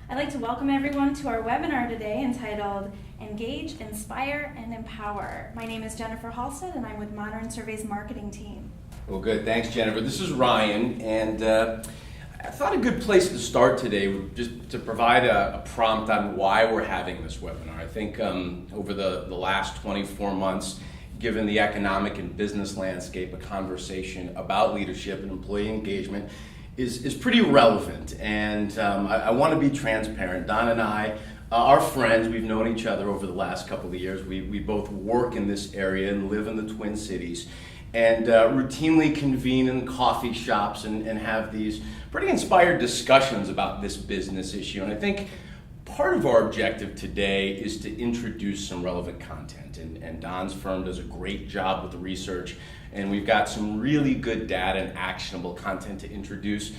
I'd like to welcome everyone to our webinar today entitled Engage, Inspire, and Empower. My name is Jennifer Halstead and I'm with Modern Survey's marketing team. Well, good. Thanks, Jennifer. This is Ryan, and I thought a good place to start today would just to provide a prompt on why we're having this webinar. I think over the last 24 months, given the economic and business landscape, a conversation about leadership and employee engagement is pretty relevant, and I want to be transparent. Don and I are friends. We've known each other over the last couple of years. We both work in this area and live in the Twin Cities, and routinely convene in coffee shops and have these pretty inspired discussions about this business issue. And I think part of our objective today is to introduce some relevant content, and Don's firm does a great job with the research, and we've got some really good data and actionable content to introduce.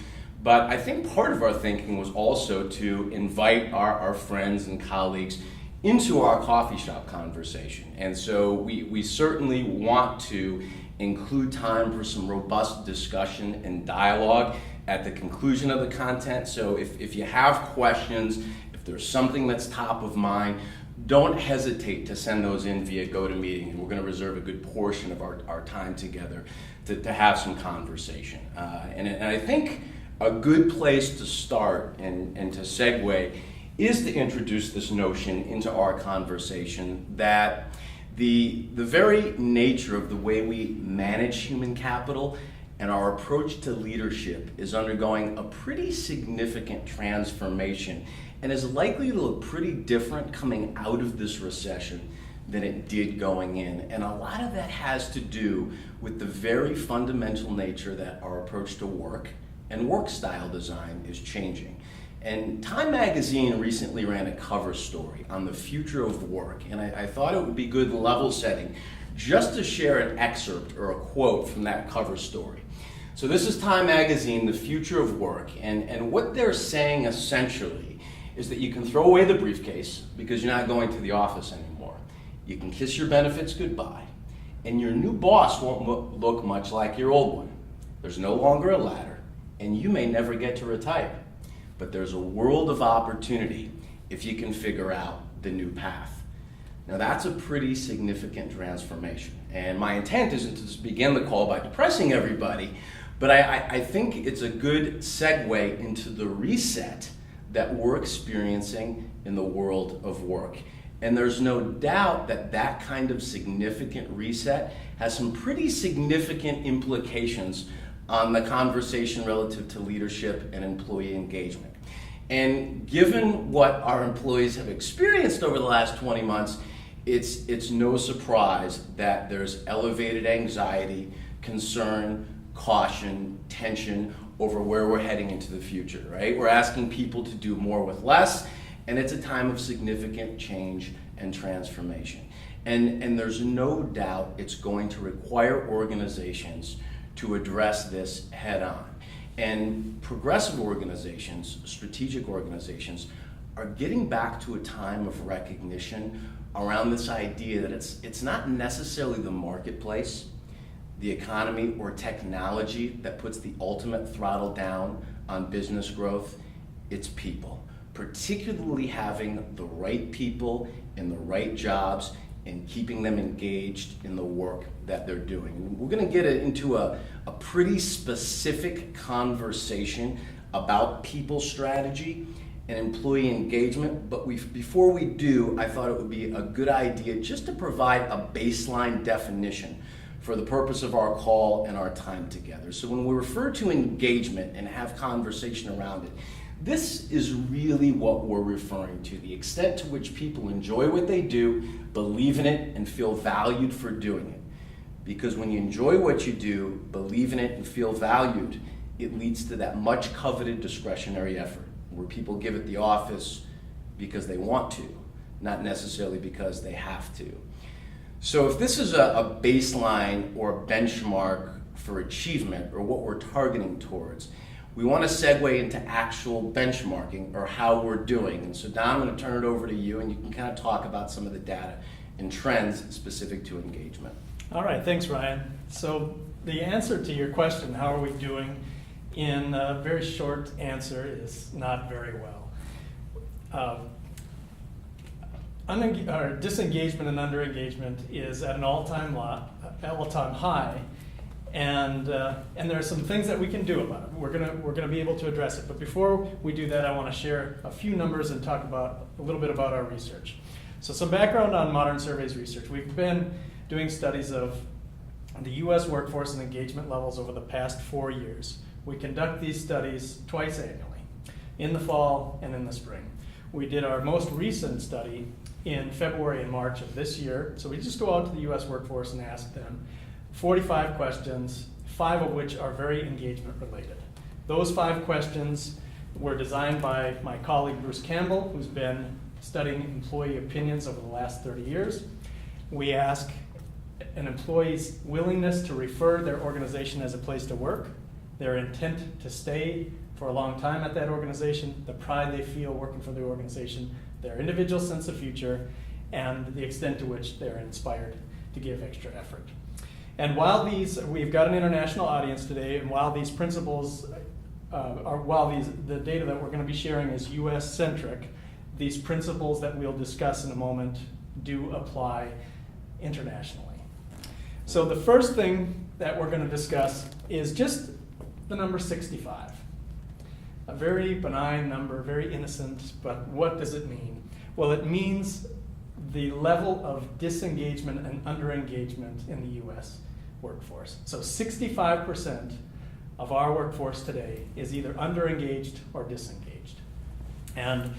But I think part of our thinking was also to invite our friends and colleagues into our coffee shop conversation. And so we certainly want to include time for some robust discussion and dialogue at the conclusion of the content. So if you have questions, if there's something that's top of mind, don't hesitate to send those in via GoToMeeting, and we're going to reserve a good portion of our time together to have some conversation. And I think a good place to start and to segue is to introduce this notion into our conversation that the very nature of the way we manage human capital and our approach to leadership is undergoing a pretty significant transformation and is likely to look pretty different coming out of this recession than it did going in. And a lot of that has to do with the very fundamental nature that our approach to work and work style design is changing. And Time Magazine recently ran a cover story on the future of work, and I thought it would be good level setting just to share an excerpt or a quote from that cover story. So this is Time Magazine, The Future of Work, and what they're saying essentially is that you can throw away the briefcase because you're not going to the office anymore. You can kiss your benefits goodbye, and your new boss won't look much like your old one. There's no longer a ladder, and you may never get to retire. But there's a world of opportunity if you can figure out the new path. Now that's a pretty significant transformation. And my intent isn't to just begin the call by depressing everybody, but I think it's a good segue into the reset that we're experiencing in the world of work. And there's no doubt that that kind of significant reset has some pretty significant implications on the conversation relative to leadership and employee engagement. And given what our employees have experienced over the last 20 months, it's no surprise that there's elevated anxiety, concern, caution, tension over where we're heading into the future, right? We're asking people to do more with less, and it's a time of significant change and transformation. And there's no doubt it's going to require organizations to address this head on. And progressive organizations, strategic organizations, are getting back to a time of recognition around this idea that it's not necessarily the marketplace, the economy, or technology that puts the ultimate throttle down on business growth. It's people, particularly having the right people in the right jobs and keeping them engaged in the work that they're doing. We're going to get into a pretty specific conversation about people strategy and employee engagement, but before we do, I thought it would be a good idea just to provide a baseline definition for the purpose of our call and our time together. So when we refer to engagement and have conversation around it, this is really what we're referring to, the extent to which people enjoy what they do, believe in it, and feel valued for doing it. Because when you enjoy what you do, believe in it, and feel valued, it leads to that much coveted discretionary effort, where people give it the office because they want to, not necessarily because they have to. So if this is a baseline or a benchmark for achievement or what we're targeting towards, we want to segue into actual benchmarking or how we're doing. And so Don, I'm going to turn it over to you, and you can kind of talk about some of the data and trends specific to engagement. All right, thanks, Ryan. So the answer to your question, how are we doing, in a very short answer is not very well. disengagement and underengagement is at an all-time high, and there are some things that we can do about it. We're gonna be able to address it. But before we do that, I want to share a few numbers and talk about a little bit about our research. So some background on Modern Surveys research. We've been doing studies of the U.S. workforce and engagement levels over the past 4 years. We conduct these studies twice annually, in the fall and in the spring. We did our most recent study in February and March of this year. So we just go out to the U.S. workforce and ask them 45 questions, 5 of which are very engagement related. Those 5 questions were designed by my colleague Bruce Campbell, who's been studying employee opinions over the last 30 years. We ask an employee's willingness to refer their organization as a place to work, their intent to stay for a long time at that organization, the pride they feel working for the organization, their individual sense of future, and the extent to which they're inspired to give extra effort. And while we've got an international audience today, and while these principles the data that we're going to be sharing is US centric, these principles that we'll discuss in a moment do apply internationally. So the first thing that we're going to discuss is just the number 65. A very benign number, very innocent, but what does it mean? Well, it means the level of disengagement and underengagement in the US workforce. So 65% of our workforce today is either underengaged or disengaged. And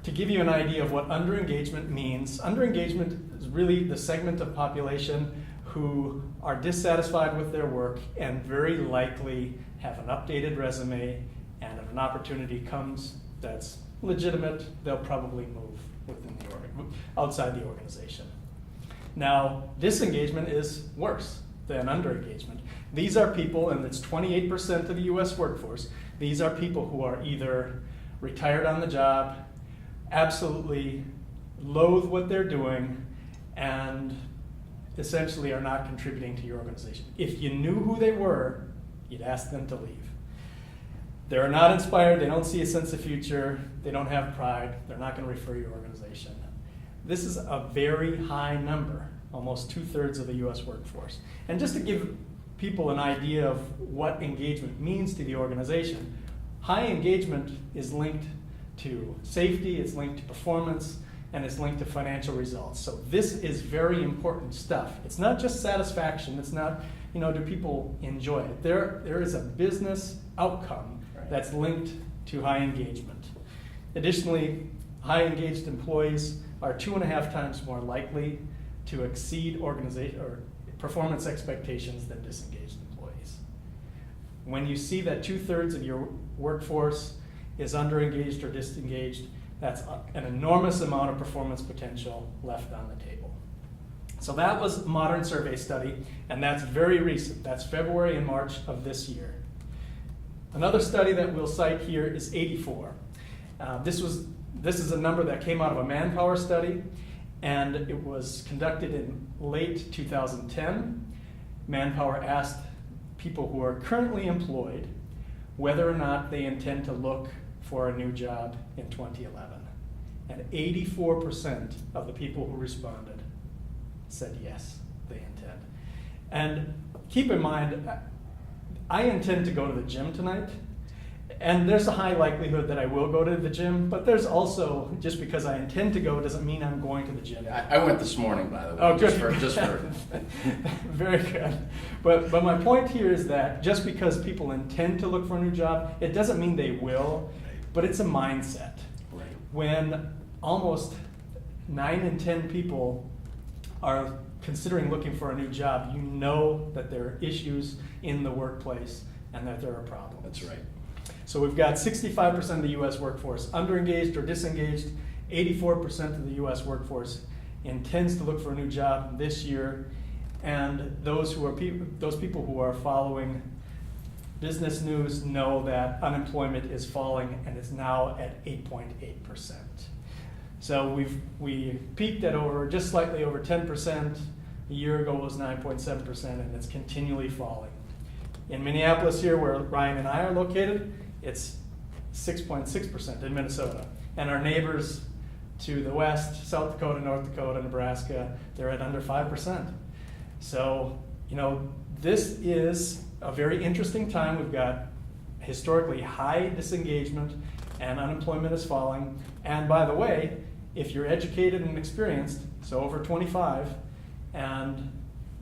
to give you an idea of what underengagement means, underengagement is really the segment of population who are dissatisfied with their work and very likely have an updated resume, and if an opportunity comes that's legitimate, they'll probably move outside the organization. Now, disengagement is worse than underengagement. These are people, and it's 28% of the US workforce, these are people who are either retired on the job, absolutely loathe what they're doing, and essentially are not contributing to your organization. If you knew who they were, you'd ask them to leave. They're not inspired, they don't see a sense of future, they don't have pride, they're not going to refer your organization. This is a very high number, almost 2/3 of the US workforce. And just to give people an idea of what engagement means to the organization, high engagement is linked to safety, it's linked to performance, and it's linked to financial results. So this is very important stuff. It's not just satisfaction, it's not, do people enjoy it? There is a business outcome that's linked to high engagement. Additionally, high engaged employees are 2.5 times more likely to exceed organization or performance expectations than disengaged employees. When you see that 2/3 of your workforce is underengaged or disengaged, that's an enormous amount of performance potential left on the table. So that was Modern Survey study, and that's very recent. That's February and March of this year. Another study that we'll cite here is 84. This is a number that came out of a Manpower study, and it was conducted in late 2010. Manpower asked people who are currently employed whether or not they intend to look for a new job in 2011. And 84% of the people who responded said yes, they intend. And keep in mind, I intend to go to the gym tonight, and there's a high likelihood that I will go to the gym, but there's also, just because I intend to go doesn't mean I'm going to the gym. I went this morning, by the way. Oh, good. Just for Very good. But my point here is that just because people intend to look for a new job, it doesn't mean they will, but it's a mindset. Right. When almost 9 in 10 people are considering looking for a new job, you know that there are issues in the workplace and that there are problems. That's right. So we've got 65% of the US workforce underengaged or disengaged. 84% of the US workforce intends to look for a new job this year. And those people who are following business news know that unemployment is falling and it's now at 8.8%. So we peaked at just slightly over 10%. A year ago it was 9.7%, and it's continually falling. In Minneapolis here, where Ryan and I are located, it's 6.6% in Minnesota. And our neighbors to the west, South Dakota, North Dakota, Nebraska, they're at under 5%. So, this is a very interesting time. We've got historically high disengagement and unemployment is falling. And by the way, if you're educated and experienced, so over 25, and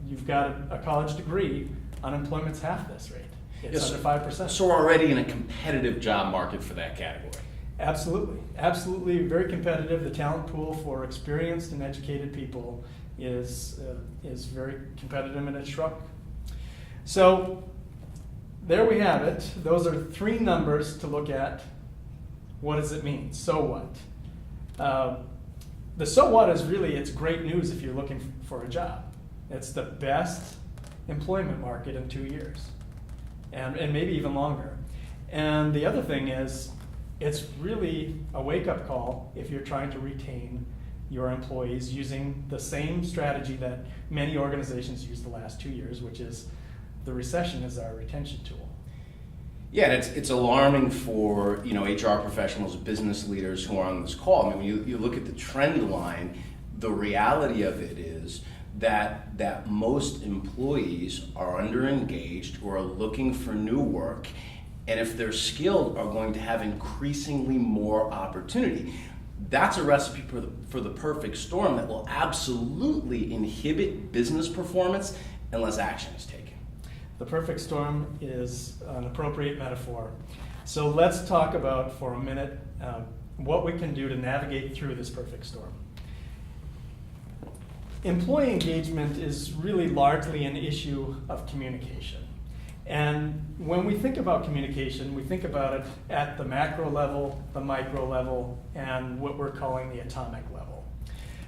you've got a college degree, unemployment's half this rate. It's under 5%. So we're already in a competitive job market for that category. Absolutely, very competitive. The talent pool for experienced and educated people is very competitive, and it's shrunk. So there we have it. Those are 3 numbers to look at. What does it mean? So what? The so what is really, it's great news if you're looking for a job. It's the best employment market in 2 years, and maybe even longer. And the other thing is, it's really a wake-up call if you're trying to retain your employees using the same strategy that many organizations used the last 2 years, which is the recession is our retention tool. Yeah, and it's alarming for HR professionals, business leaders who are on this call. I mean, when you look at the trend line, the reality of it is that most employees are underengaged or are looking for new work, and if they're skilled, are going to have increasingly more opportunity. That's a recipe for the perfect storm that will absolutely inhibit business performance unless action is taken. The perfect storm is an appropriate metaphor. So let's talk about, for a minute, what we can do to navigate through this perfect storm. Employee engagement is really largely an issue of communication. And when we think about communication, we think about it at the macro level, the micro level, and what we're calling the atomic level.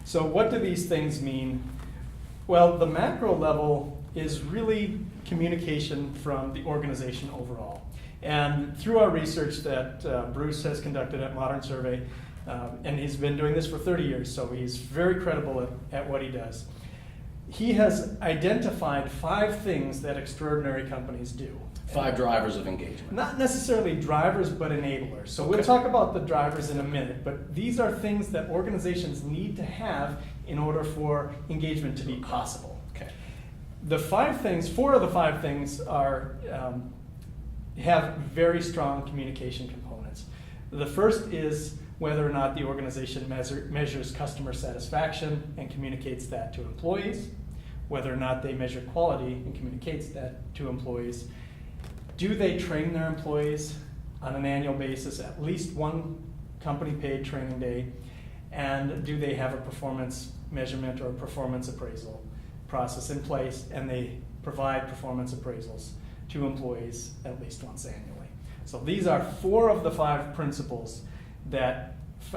So what do these things mean? Well, the macro level is really communication from the organization overall. And through our research that Bruce has conducted at Modern Survey, and he's been doing this for 30 years, so he's very credible at what he does. He has identified 5 things that extraordinary companies do. 5 drivers of engagement. Not necessarily drivers, but enablers. So we'll talk about the drivers in a minute, but these are things that organizations need to have in order for engagement to be possible. Okay. The 4 of the 5 things are have very strong communication components. The first is whether or not the organization measures customer satisfaction and communicates that to employees, whether or not they measure quality and communicates that to employees. Do they train their employees on an annual basis, at least one company-paid training day? And do they have a performance measurement or performance appraisal process in place, and they provide performance appraisals to employees at least once annually? So these are 4 of the 5 principles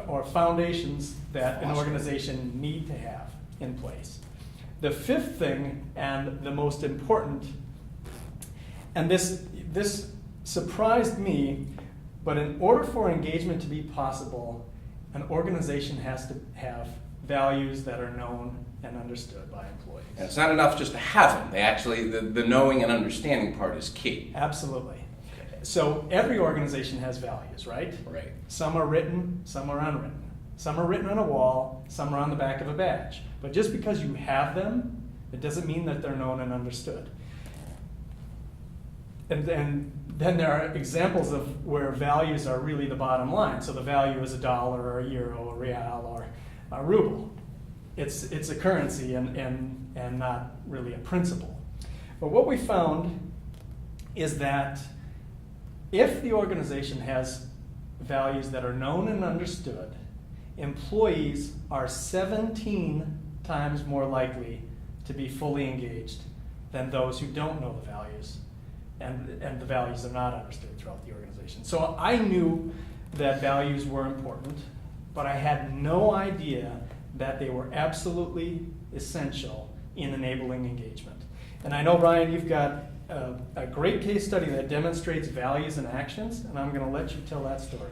or foundations that an organization need to have in place. The 5th thing, and the most important, and this surprised me, but in order for engagement to be possible, an organization has to have values that are known and understood by employees. And it's not enough just to have them. They actually, the knowing and understanding part is key. Absolutely. So every organization has values, right? Right. Some are written, some are unwritten. Some are written on a wall, some are on the back of a badge. But just because you have them, it doesn't mean that they're known and understood. And then there are examples of where values are really the bottom line. So the value is $1 or a euro, a real, or a ruble. It's a currency and not really a principle. But what we found is that if the organization has values that are known and understood, employees are 17 times more likely to be fully engaged than those who don't know the values, and the values are not understood throughout the organization. So I knew that values were important, but I had no idea that they were absolutely essential in enabling engagement. And I know, Ryan, you've got a great case study that demonstrates values and actions, and I'm going to let you tell that story.